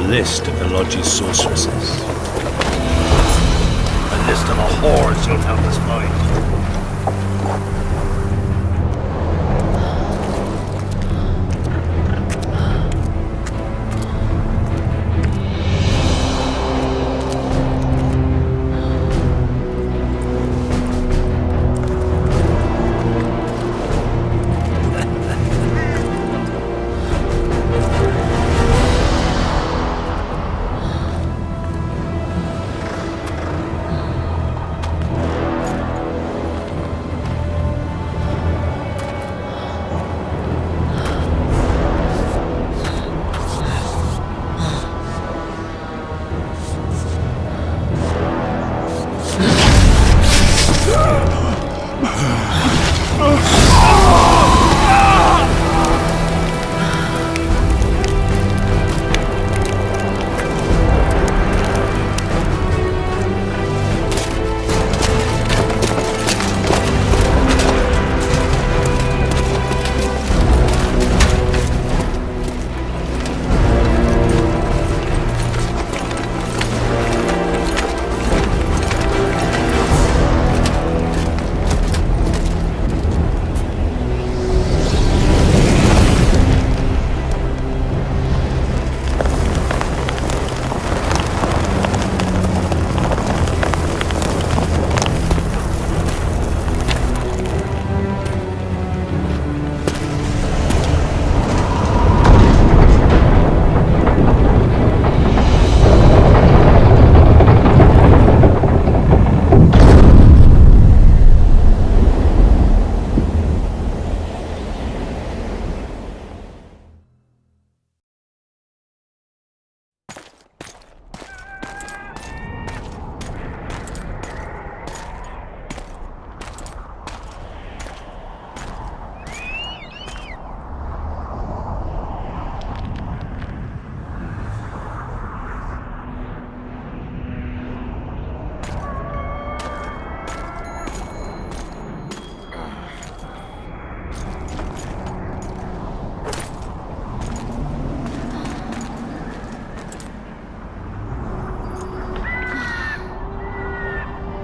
list of the Lodge's sorceresses. A list of the whores you'll help us find.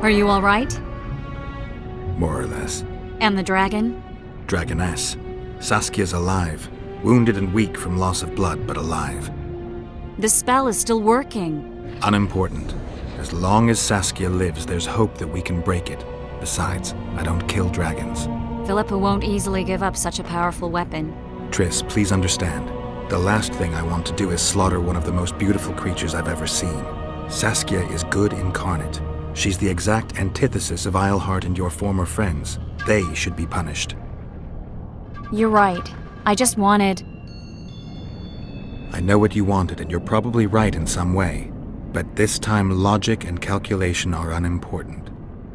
Are you all right? More or less. And the dragon? Dragoness. Saskia's alive. Wounded and weak from loss of blood, but alive. The spell is still working. Unimportant. As long as Saskia lives, there's hope that we can break it. Besides, I don't kill dragons. Philippa won't easily give up such a powerful weapon. Triss, please understand. The last thing I want to do is slaughter one of the most beautiful creatures I've ever seen. Saskia is good incarnate. She's the exact antithesis of Eilhart and your former friends. They should be punished. You're right. I just wanted... I know what you wanted, and you're probably right in some way. But this time, logic and calculation are unimportant.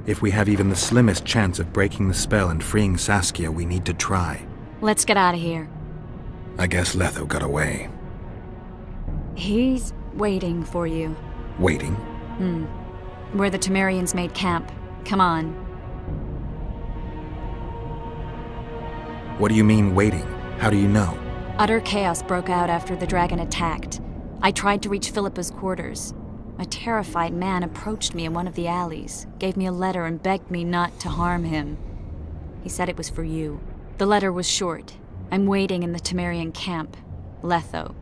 If we have even the slimmest chance of breaking the spell and freeing Saskia, we need to try. Let's get out of here. I guess Letho got away. He's waiting for you. Waiting? Where the Temerians made camp. Come on. What do you mean, waiting? How do you know? Utter chaos broke out after the dragon attacked. I tried to reach Philippa's quarters. A terrified man approached me in one of the alleys, gave me a letter and begged me not to harm him. He said it was for you. The letter was short. I'm waiting in the Temerian camp. Letho.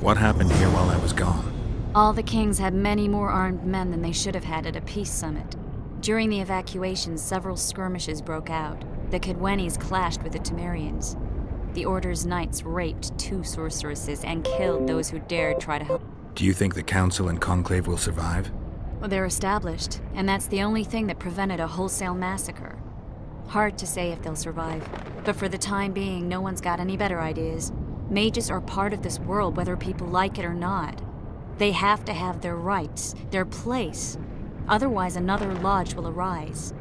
What happened here while I was gone? All the kings had many more armed men than they should have had at a peace summit. During the evacuation, several skirmishes broke out. The Kedwenis clashed with the Temerians. The Order's knights raped 2 sorceresses and killed those who dared try to help. Do you think the Council and Conclave will survive? Well, they're established, and that's the only thing that prevented a wholesale massacre. Hard to say if they'll survive, but for the time being, no one's got any better ideas. Mages are part of this world, whether people like it or not. They have to have their rights, their place. Otherwise, another lodge will arise.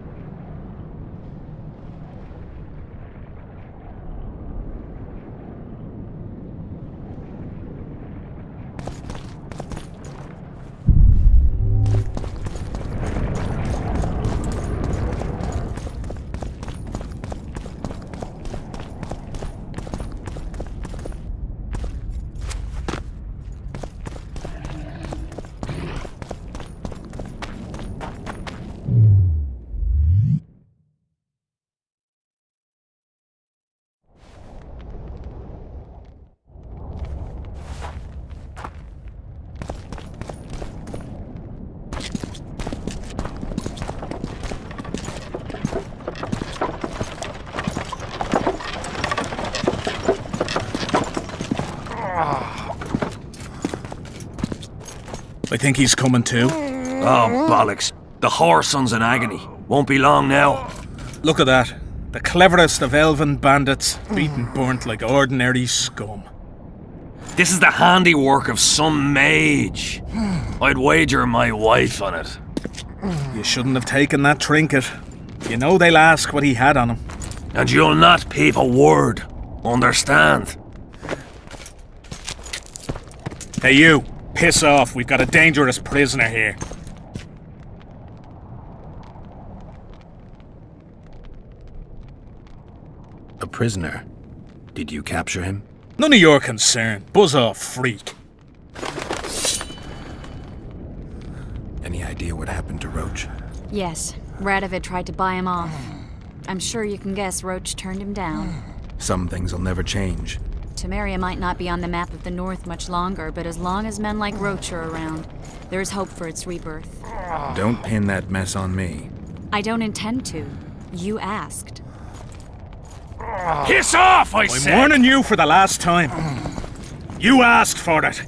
I think he's coming too. Oh, bollocks. The whoreson's in agony. Won't be long now. Look at that. The cleverest of elven bandits, beaten burnt like ordinary scum. This is the handiwork of some mage. I'd wager my wife on it. You shouldn't have taken that trinket. You know they'll ask what he had on him. And you'll not peep a word. Understand? Hey you, piss off. We've got a dangerous prisoner here. A prisoner? Did you capture him? None of your concern. Buzz off, freak. Any idea what happened to Roach? Yes, Radovid tried to buy him off. I'm sure you can guess Roach turned him down. Some things will never change. Temeria might not be on the map of the North much longer, but as long as men like Roach are around, there's hope for its rebirth. Don't pin that mess on me. I don't intend to. You asked. Piss off, I I'm said! warning you for the last time. You asked for it.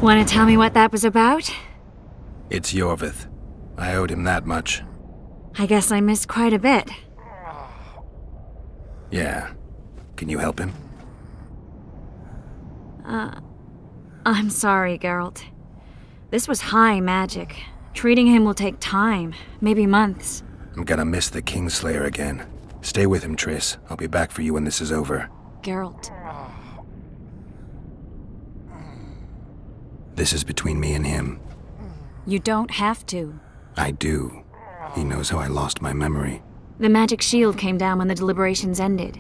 Want to tell me what that was about? It's Yorvith. I owed him that much. I guess I missed quite a bit. Yeah. Can you help him? I'm sorry, Geralt. This was high magic. Treating him will take time, maybe months. I'm gonna miss the Kingslayer again. Stay with him, Triss. I'll be back for you when this is over. Geralt. This is between me and him. You don't have to. I do. He knows how I lost my memory. The magic shield came down when the deliberations ended.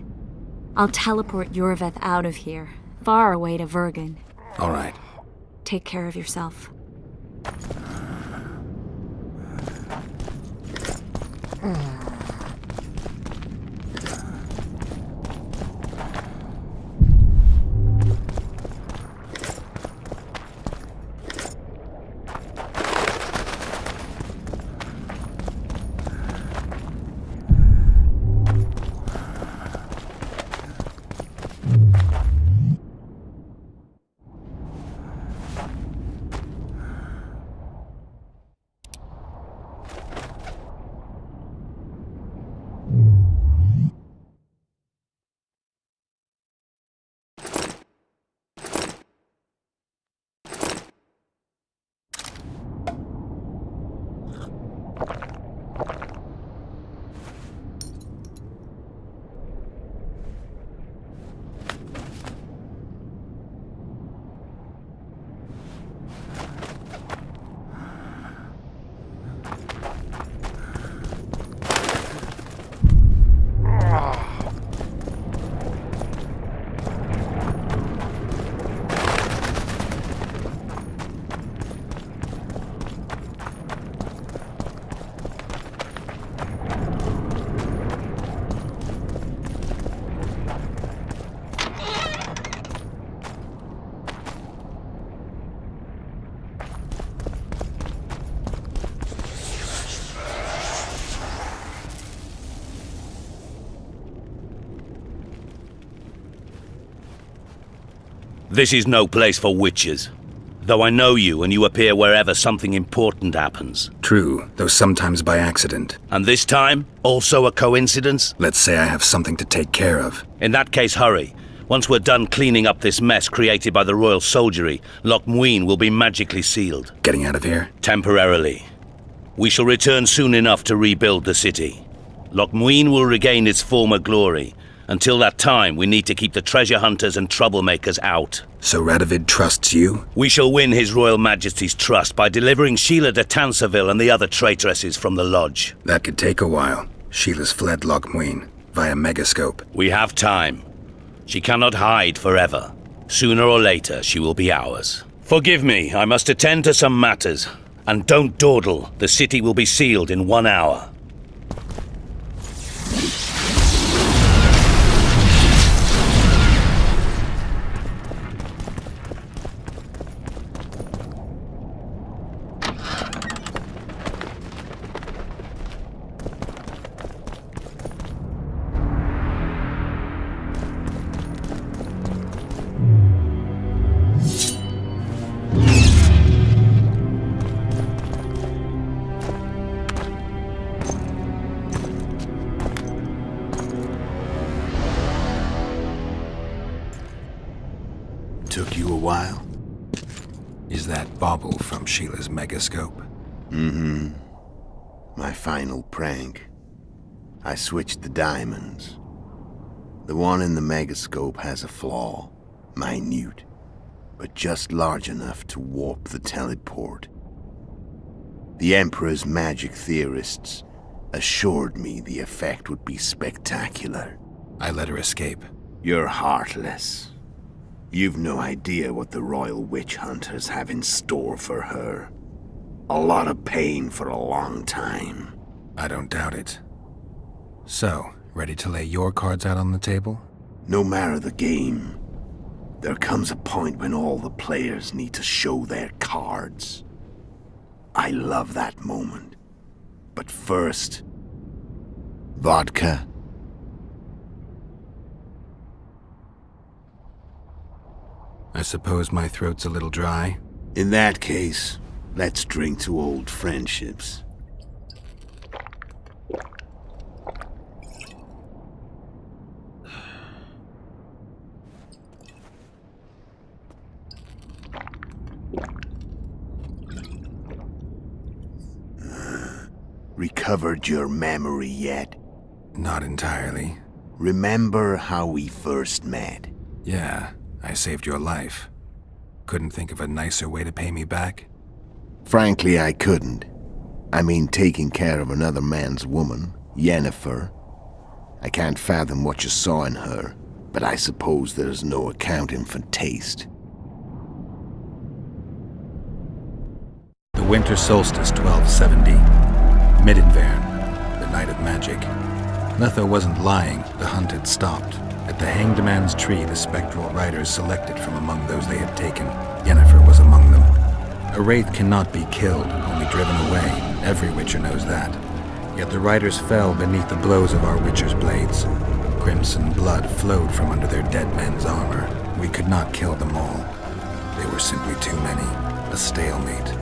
I'll teleport Yorvith out of here, far away to Vergen. All right. Take care of yourself. This is no place for witches. Though I know you and you appear wherever something important happens. True, though sometimes by accident. And this time, also a coincidence? Let's say I have something to take care of. In that case, hurry. Once we're done cleaning up this mess created by the royal soldiery, Loch Muin will be magically sealed. Getting out of here? Temporarily. We shall return soon enough to rebuild the city. Loch Muin will regain its former glory, Until that time, we need to keep the treasure hunters and troublemakers out. So Radovid trusts you? We shall win His Royal Majesty's trust by delivering Sheila de Tansarville and the other traitresses from the lodge. That could take a while. Sheila's fled Lochmuin via Megascope. We have time. She cannot hide forever. Sooner or later, she will be ours. Forgive me, I must attend to some matters. And don't dawdle. The city will be sealed in 1 hour. Took you a while? Is that bauble from Sheila's Megascope? Mm-hmm. My final prank. I switched the diamonds. The one in the Megascope has a flaw. Minute. But just large enough to warp the teleport. The Emperor's magic theorists assured me the effect would be spectacular. I let her escape. You're heartless. You've no idea what the Royal Witch Hunters have in store for her. A lot of pain for a long time. I don't doubt it. So, ready to lay your cards out on the table? No matter the game, there comes a point when all the players need to show their cards. I love that moment. But first, vodka. I suppose my throat's a little dry. In that case, let's drink to old friendships. Recovered your memory yet? Not entirely. Remember how we first met? Yeah, I saved your life. Couldn't think of a nicer way to pay me back? Frankly, I couldn't. I mean, taking care of another man's woman, Yennefer. I can't fathom what you saw in her, but I suppose there's no accounting for taste. The winter solstice 1270. Midinvern, the night of magic. Letho wasn't lying, the hunt had stopped. At the Hanged Man's Tree, the spectral riders selected from among those they had taken. Yennefer was among them. A wraith cannot be killed, only driven away. Every witcher knows that. Yet the riders fell beneath the blows of our witcher's blades. Crimson blood flowed from under their dead men's armor. We could not kill them all. They were simply too many. A stalemate.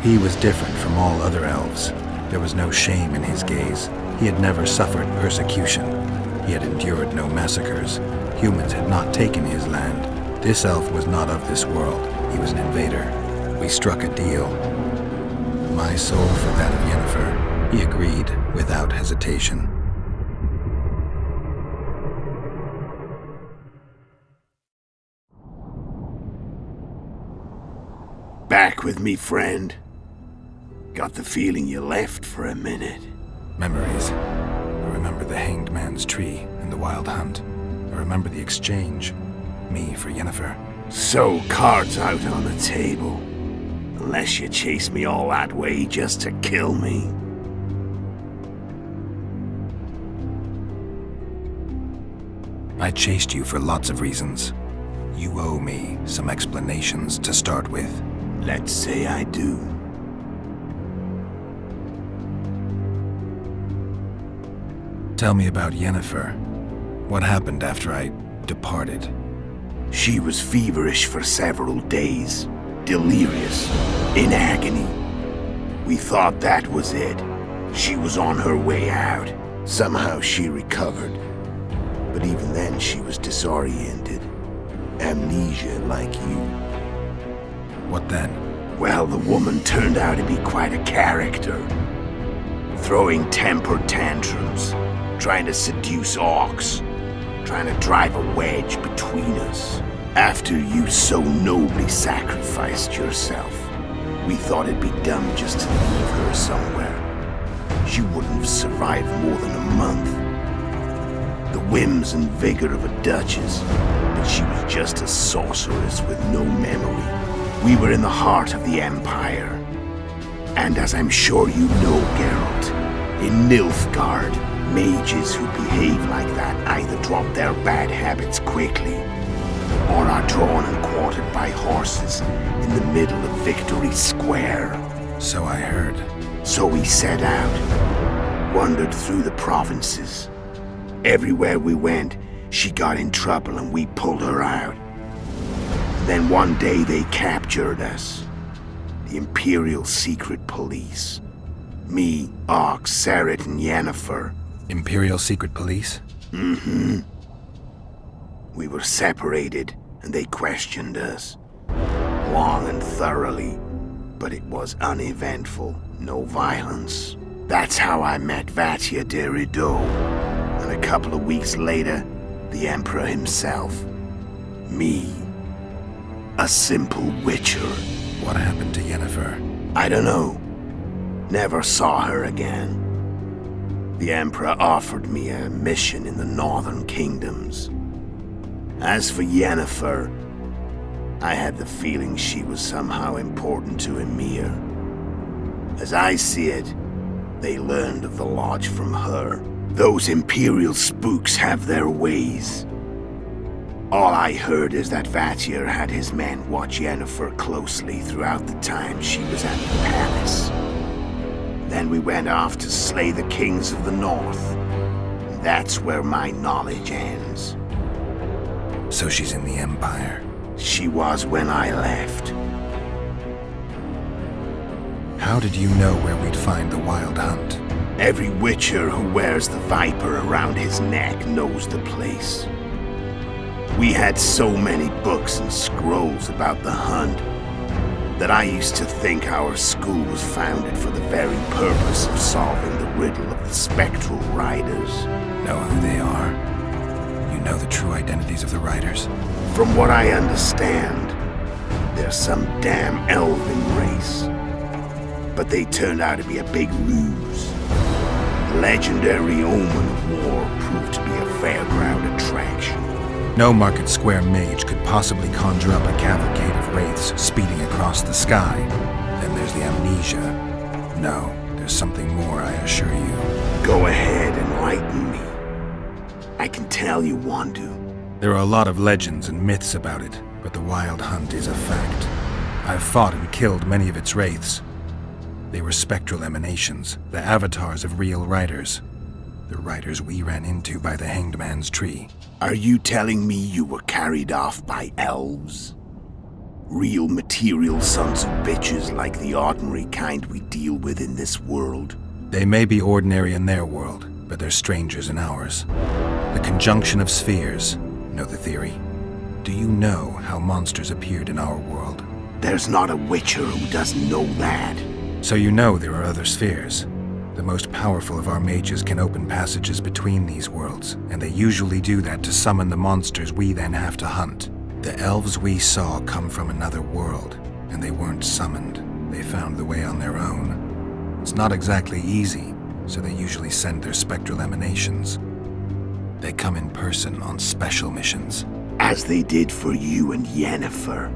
He was different from all other elves. There was no shame in his gaze. He had never suffered persecution. He had endured no massacres. Humans had not taken his land. This elf was not of this world. He was an invader. We struck a deal. My soul for that of Yennefer. He agreed without hesitation. Back with me, friend. Got the feeling you left for a minute. Memories. I remember the Hanged Man's Tree and the Wild Hunt. I remember the exchange. Me for Yennefer. So, cards out on the table. Unless you chase me all that way just to kill me. I chased you for lots of reasons. You owe me some explanations to start with. Let's say I do. Tell me about Yennefer. What happened after I departed? She was feverish for several days. Delirious. In agony. We thought that was it. She was on her way out. Somehow she recovered. But even then she was disoriented. Amnesia like you. What then? Well, the woman turned out to be quite a character. Throwing temper tantrums. trying to seduce orcs, trying to drive a wedge between us. After you so nobly sacrificed yourself, we thought it'd be dumb just to leave her somewhere. She wouldn't have survived more than a month. The whims and vigor of a duchess, but she was just a sorceress with no memory. We were in the heart of the Empire. And as I'm sure you know, Geralt, in Nilfgaard, mages who behave like that either drop their bad habits quickly, or are drawn and quartered by horses in the middle of Victory Square. So I heard. So we set out, wandered through the provinces. Everywhere we went, she got in trouble and we pulled her out. Then one day they captured us. The Imperial Secret Police. Me, Ox, Seret, and Yennefer. Imperial Secret Police? Mm-hmm. We were separated, and they questioned us. Long and thoroughly, but it was uneventful, no violence. That's how I met Vatia de Rideau, and a couple of weeks later, the Emperor himself. Me, a simple witcher. What happened to Yennefer? I don't know. Never saw her again. The Emperor offered me a mission in the northern kingdoms. As for Yennefer, I had the feeling she was somehow important to Emir. As I see it, they learned of the Lodge from her. Those Imperial spooks have their ways. All I heard is that Vatir had his men watch Yennefer closely throughout the time she was at the palace. Then we went off to slay the kings of the north. That's where my knowledge ends. So she's in the Empire. She was when I left. How did you know where we'd find the Wild Hunt? Every witcher who wears the viper around his neck knows the place. We had so many books and scrolls about the hunt that I used to think our school was founded for the very purpose of solving the riddle of the spectral riders. Know who they are? You know the true identities of the riders? From what I understand, they're some damn elven race. But they turned out to be a big ruse. The legendary omen of war proved to be a fairground attraction. No Market Square mage could possibly conjure up a cavalcade of wraiths speeding across the sky. Then there's the amnesia. No, there's something more, I assure you. Go ahead, enlighten me. I can tell you want to. There are a lot of legends and myths about it, but the Wild Hunt is a fact. I've fought and killed many of its wraiths. They were spectral emanations, the avatars of real riders. The riders we ran into by the Hanged Man's Tree. Are you telling me you were carried off by elves? Real material sons of bitches like the ordinary kind we deal with in this world? They may be ordinary in their world, but they're strangers in ours. The conjunction of spheres. Know the theory? Do you know how monsters appeared in our world? There's not a witcher who doesn't know that. So you know there are other spheres. The most powerful of our mages can open passages between these worlds, and they usually do that to summon the monsters we then have to hunt. The elves we saw come from another world, and they weren't summoned. They found the way on their own. It's not exactly easy, so they usually send their spectral emanations. They come in person on special missions. As they did for you and Yennefer.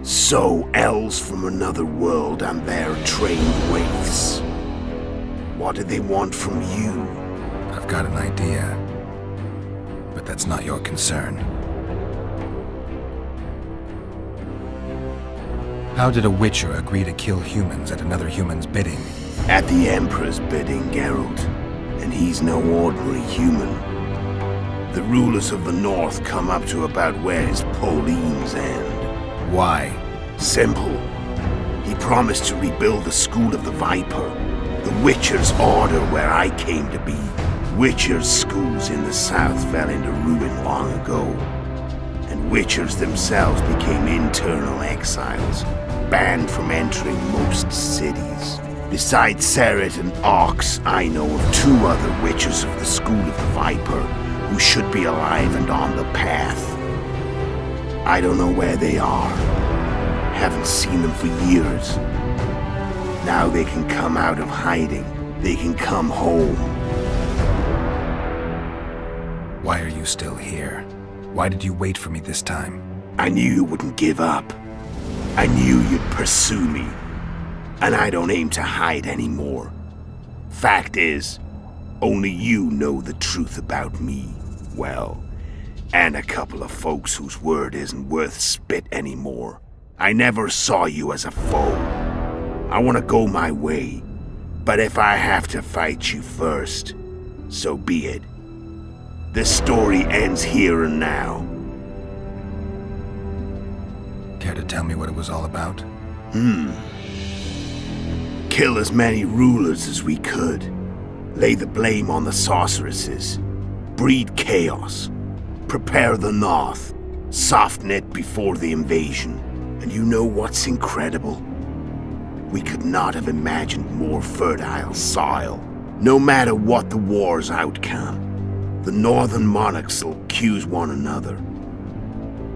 So, elves from another world and their trained wraiths. What do they want from you? I've got an idea, but that's not your concern. How did a witcher agree to kill humans at another human's bidding? At the Emperor's bidding, Geralt. And he's no ordinary human. The rulers of the North come up to about where his Pauline's end. Why? Simple. He promised to rebuild the School of the Viper, the Witcher's Order where I came to be. Witcher's schools in the south fell into ruin long ago, and Witchers themselves became internal exiles, banned from entering most cities. Besides Seret and Ox, I know of 2 other witches of the School of the Viper who should be alive and on the path. I don't know where they are. Haven't seen them for years. Now they can come out of hiding. They can come home. Why are you still here? Why did you wait for me this time? I knew you wouldn't give up. I knew you'd pursue me. And I don't aim to hide anymore. Fact is, only you know the truth about me, well, and a couple of folks whose word isn't worth spit anymore. I never saw you as a foe. I want to go my way, but if I have to fight you first, so be it. The story ends here and now. Care to tell me what it was all about? Kill as many rulers as we could. Lay the blame on the sorceresses. Breed chaos. Prepare the North. Soften it before the invasion. And you know what's incredible? We could not have imagined more fertile soil. No matter what the war's outcome, the northern monarchs will accuse one another.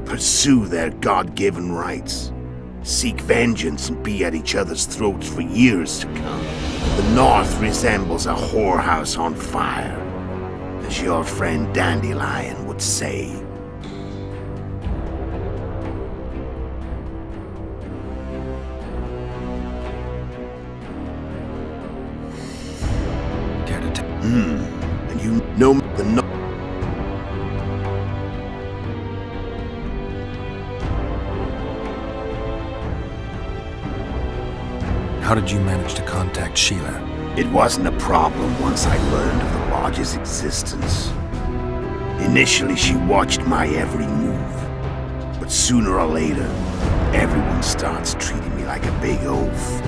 Pursue their God-given rights. Seek vengeance and be at each other's throats for years to come. The North resembles a whorehouse on fire, as your friend Dandelion would say. Care to tell? And you know the North. How did you manage to contact Sheila? It wasn't a problem once I learned of the Lodge's existence. Initially, she watched my every move. But sooner or later, everyone starts treating me like a big oaf.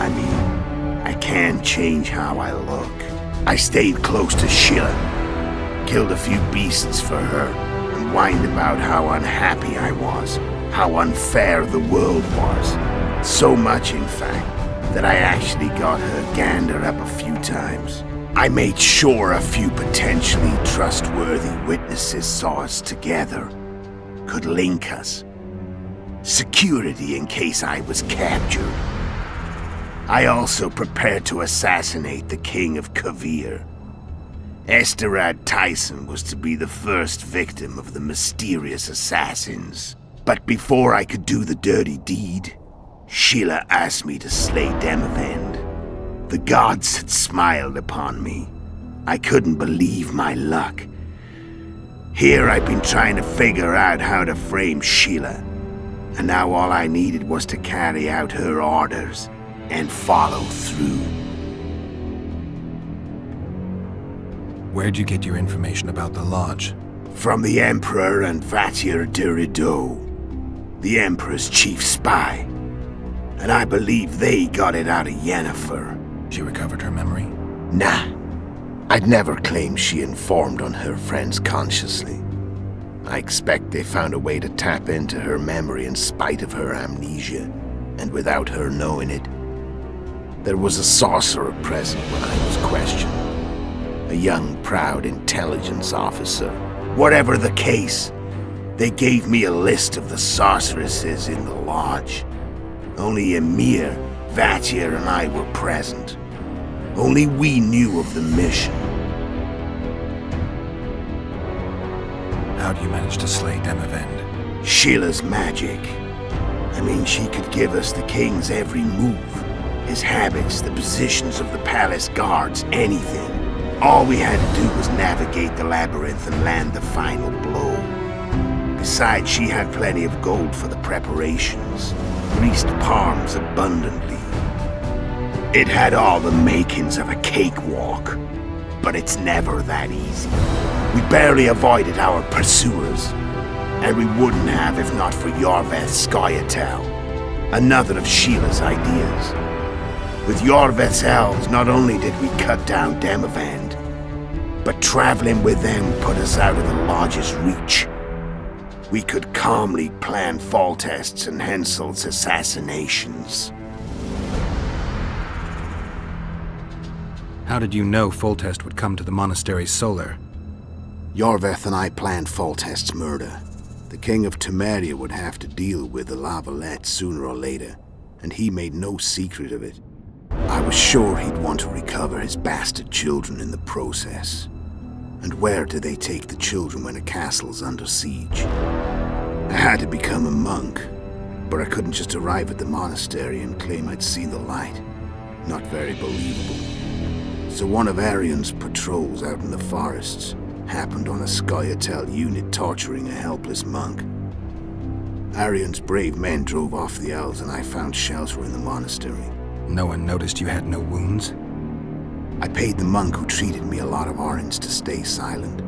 I mean, I can't change how I look. I stayed close to Sheila, killed a few beasts for her, and whined about how unhappy I was, how unfair the world was. So much, in fact, that I actually got her gander up a few times. I made sure a few potentially trustworthy witnesses saw us together, could link us. Security in case I was captured. I also prepared to assassinate the King of Kavir. Esterad Tyson was to be the first victim of the mysterious assassins. But before I could do the dirty deed, Sheila asked me to slay Demavend. The gods had smiled upon me. I couldn't believe my luck. Here I'd been trying to figure out how to frame Sheila, and now all I needed was to carry out her orders and follow through. Where'd you get your information about the Lodge? From the Emperor and Vatir de Rideau, the Emperor's chief spy. And I believe they got it out of Yennefer. She recovered her memory? Nah. I'd never claimed she informed on her friends consciously. I expect they found a way to tap into her memory in spite of her amnesia, and without her knowing it. There was a sorcerer present when I was questioned. A young, proud intelligence officer. Whatever the case, they gave me a list of the sorceresses in the Lodge. Only Emir, Vatir, and I were present. Only we knew of the mission. How do you manage to slay Demavend? Sheila's magic. I mean, she could give us the king's every move. His habits, the positions of the palace guards, anything. All we had to do was navigate the labyrinth and land the final blow. Besides, she had plenty of gold for the preparations. Greased palms abundantly. It had all the makings of a cakewalk, but it's never that easy. We barely avoided our pursuers, and we wouldn't have if not for Yorveth Scoia'tael, another of Sheila's ideas. With Yorveth's elves, not only did we cut down Demavend, but traveling with them put us out of the Lodge's reach. We could calmly plan Foltest's and Hensel's assassinations. How did you know Foltest would come to the monastery's solar? Yorveth and I planned Foltest's murder. The king of Temeria would have to deal with the Lavalette sooner or later, and he made no secret of it. I was sure he'd want to recover his bastard children in the process. And where do they take the children when a castle's under siege? I had to become a monk, but I couldn't just arrive at the monastery and claim I'd seen the light. Not very believable. So one of Arian's patrols out in the forests happened on a Scoia'tael unit torturing a helpless monk. Arian's brave men drove off the elves and I found shelter in the monastery. No one noticed you had no wounds? I paid the monk who treated me a lot of orange to stay silent.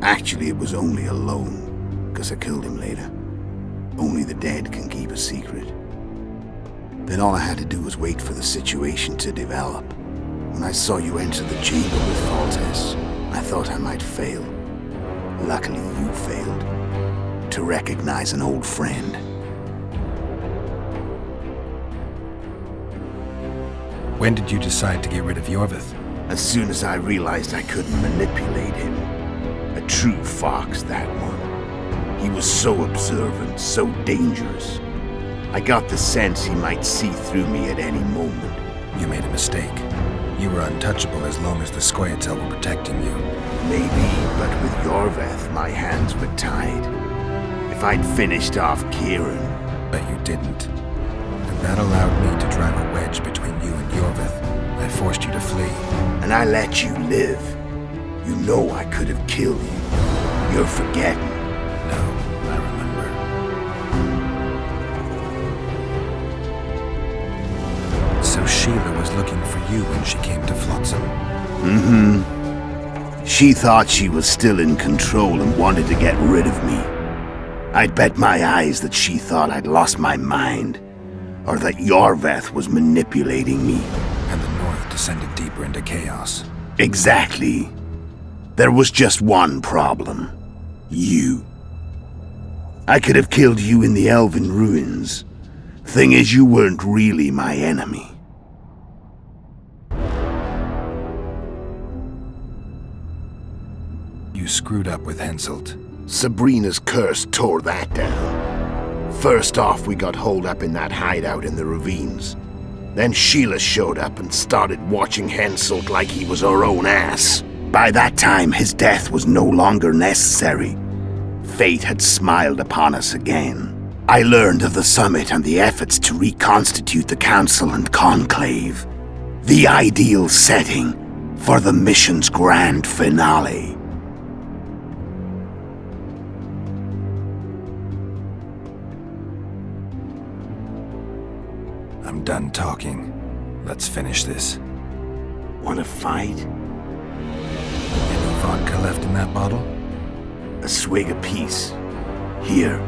Actually, it was only a loan, because I killed him later. Only the dead can keep a secret. Then all I had to do was wait for the situation to develop. When I saw you enter the chamber with Foltest, I thought I might fail. Luckily, you failed. To recognize an old friend. When did you decide to get rid of Yorveth? As soon as I realized I couldn't manipulate him. A true fox, that one. He was so observant, so dangerous. I got the sense he might see through me at any moment. You made a mistake. You were untouchable as long as the Scoia'tael were protecting you. Maybe, but with Yorveth, my hands were tied. If I'd finished off Kieran... But you didn't. And that allowed me to drive a wedge between you and Yorveth. I forced you to flee. And I let you live. You know I could have killed you. You're forgetting. No, I remember. So Sheila was looking for you when she came to Flotsam. Mm-hmm. She thought she was still in control and wanted to get rid of me. I'd bet my eyes that she thought I'd lost my mind. Or that Yorveth was manipulating me. And the North descended deeper into chaos. Exactly. There was just one problem. You. I could have killed you in the Elven ruins. Thing is, you weren't really my enemy. You screwed up with Henselt. Sabrina's curse tore that down. First off, we got holed up in that hideout in the ravines. Then Sheila showed up and started watching Henselt like he was her own ass. By that time, his death was no longer necessary. Fate had smiled upon us again. I learned of the summit and the efforts to reconstitute the council and conclave. The ideal setting for the mission's grand finale. I'm done talking. Let's finish this. Want to fight? Any vodka left in that bottle? A swig apiece. Here.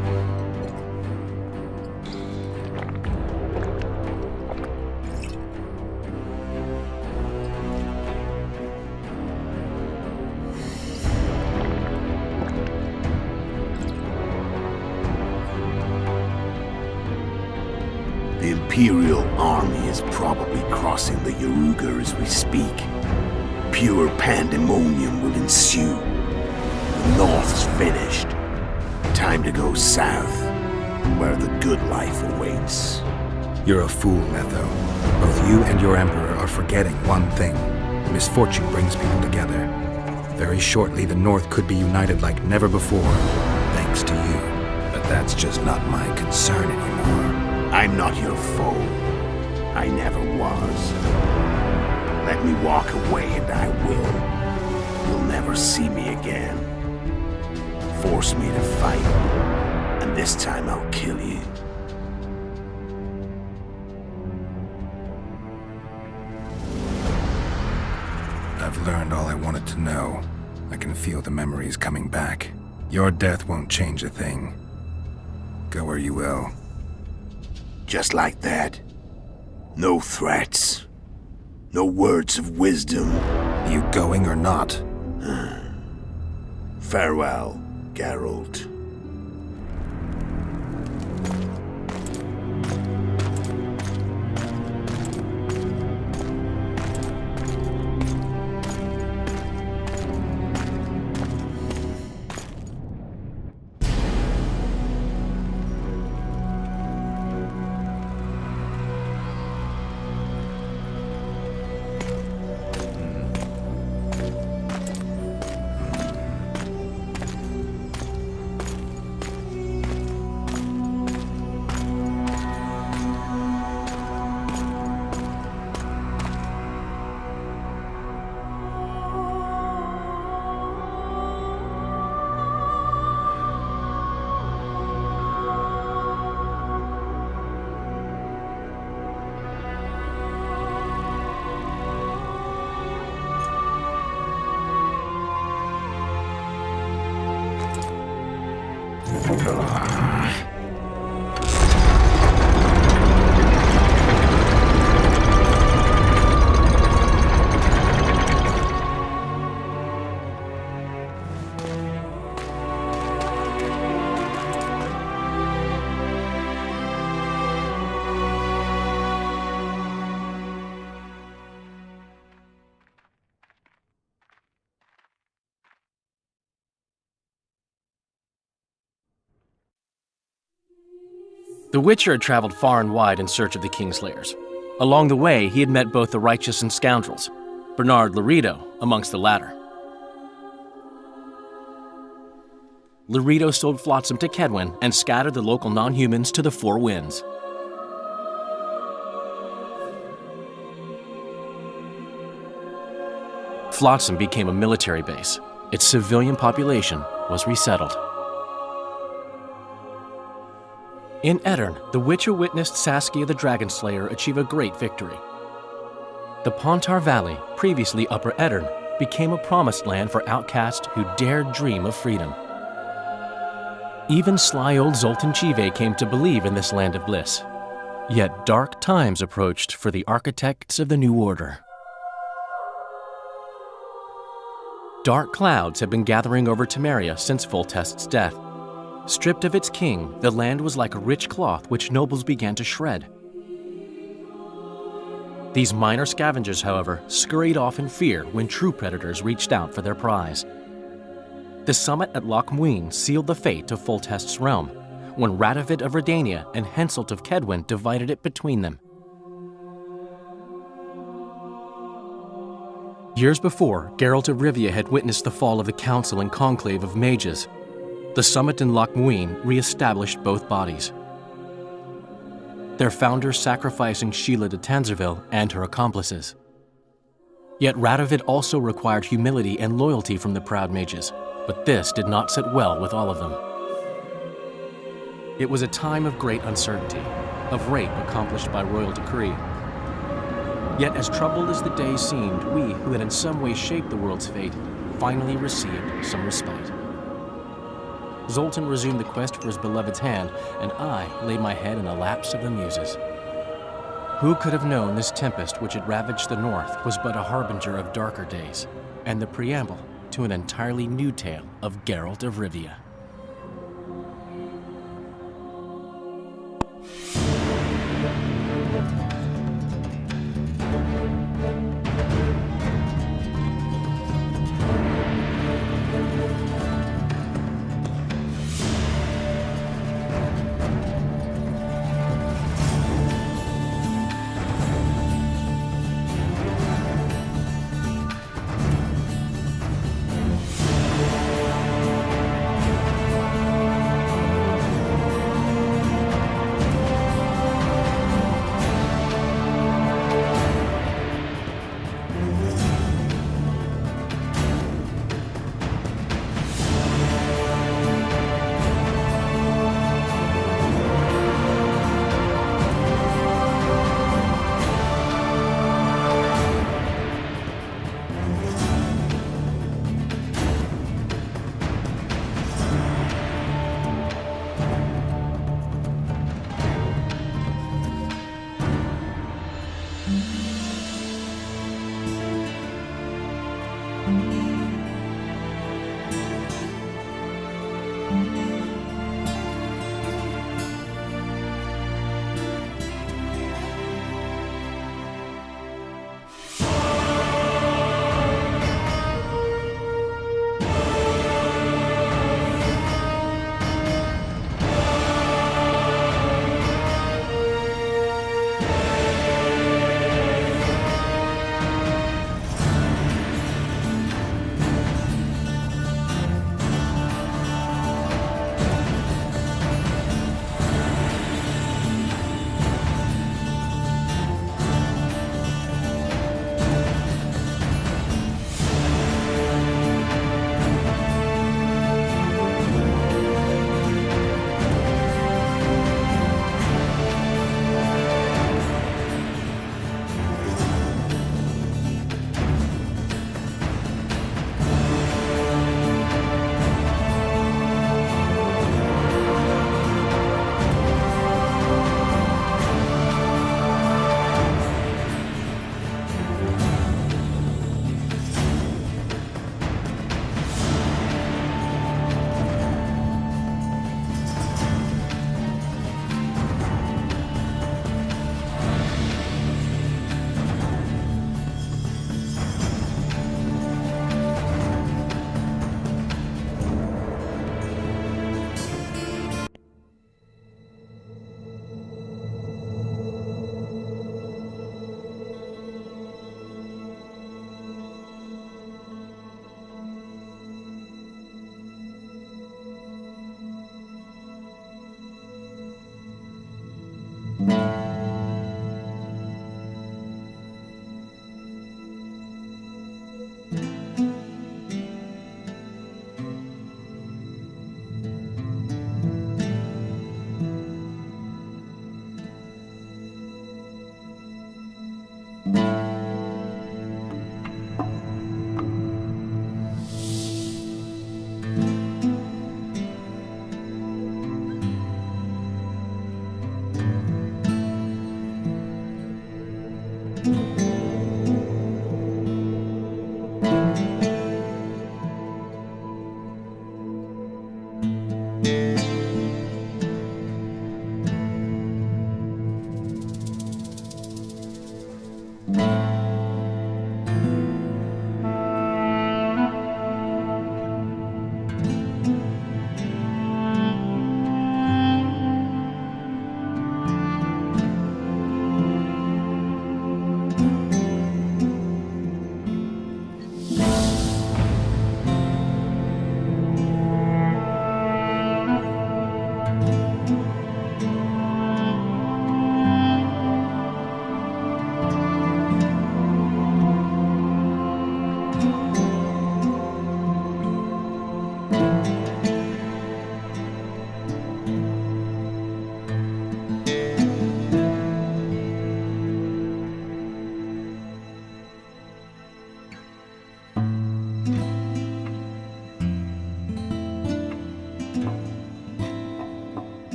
The Imperial army is probably crossing the Yaruga as we speak. Pure pandemonium will ensue. The North's finished. Time to go south, where the good life awaits. You're a fool, Netho. Both you and your Emperor are forgetting one thing. Misfortune brings people together. Very shortly, the North could be united like never before, thanks to you. But that's just not my concern anymore. I'm not your foe. I never was. Let me walk away and I will. You'll never see me again. Force me to fight, and this time I'll kill you. I've learned all I wanted to know. I can feel the memories coming back. Your death won't change a thing. Go where you will. Just like that. No threats. No words of wisdom. You going or not? Farewell, Geralt. The Witcher had traveled far and wide in search of the Kingslayers. Along the way, he had met both the righteous and scoundrels, Bernard Laredo amongst the latter. Laredo sold Flotsam to Kedwin and scattered the local non-humans to the four winds. Flotsam became a military base. Its civilian population was resettled. In Edirn, the Witcher witnessed Saskia the Dragonslayer achieve a great victory. The Pontar Valley, previously Upper Edirn, became a promised land for outcasts who dared dream of freedom. Even sly old Zoltan Chive came to believe in this land of bliss. Yet dark times approached for the architects of the New Order. Dark clouds had been gathering over Temeria since Foltest's death. Stripped of its king, the land was like a rich cloth which nobles began to shred. These minor scavengers, however, scurried off in fear when true predators reached out for their prize. The summit at Loch Muin sealed the fate of Foltest's realm, when Radovid of Redania and Henselt of Kedwin divided it between them. Years before, Geralt of Rivia had witnessed the fall of the Council and Conclave of Mages. The summit in Loch Muin re-established both bodies, their founders sacrificing Sheila de Tanzerville and her accomplices. Yet Radovid also required humility and loyalty from the proud mages, but this did not sit well with all of them. It was a time of great uncertainty, of rape accomplished by royal decree. Yet as troubled as the days seemed, we, who had in some way shaped the world's fate, finally received some respite. Zoltan resumed the quest for his beloved's hand, and I laid my head in the laps of the muses. Who could have known this tempest which had ravaged the north was but a harbinger of darker days, and the preamble to an entirely new tale of Geralt of Rivia.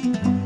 Bye.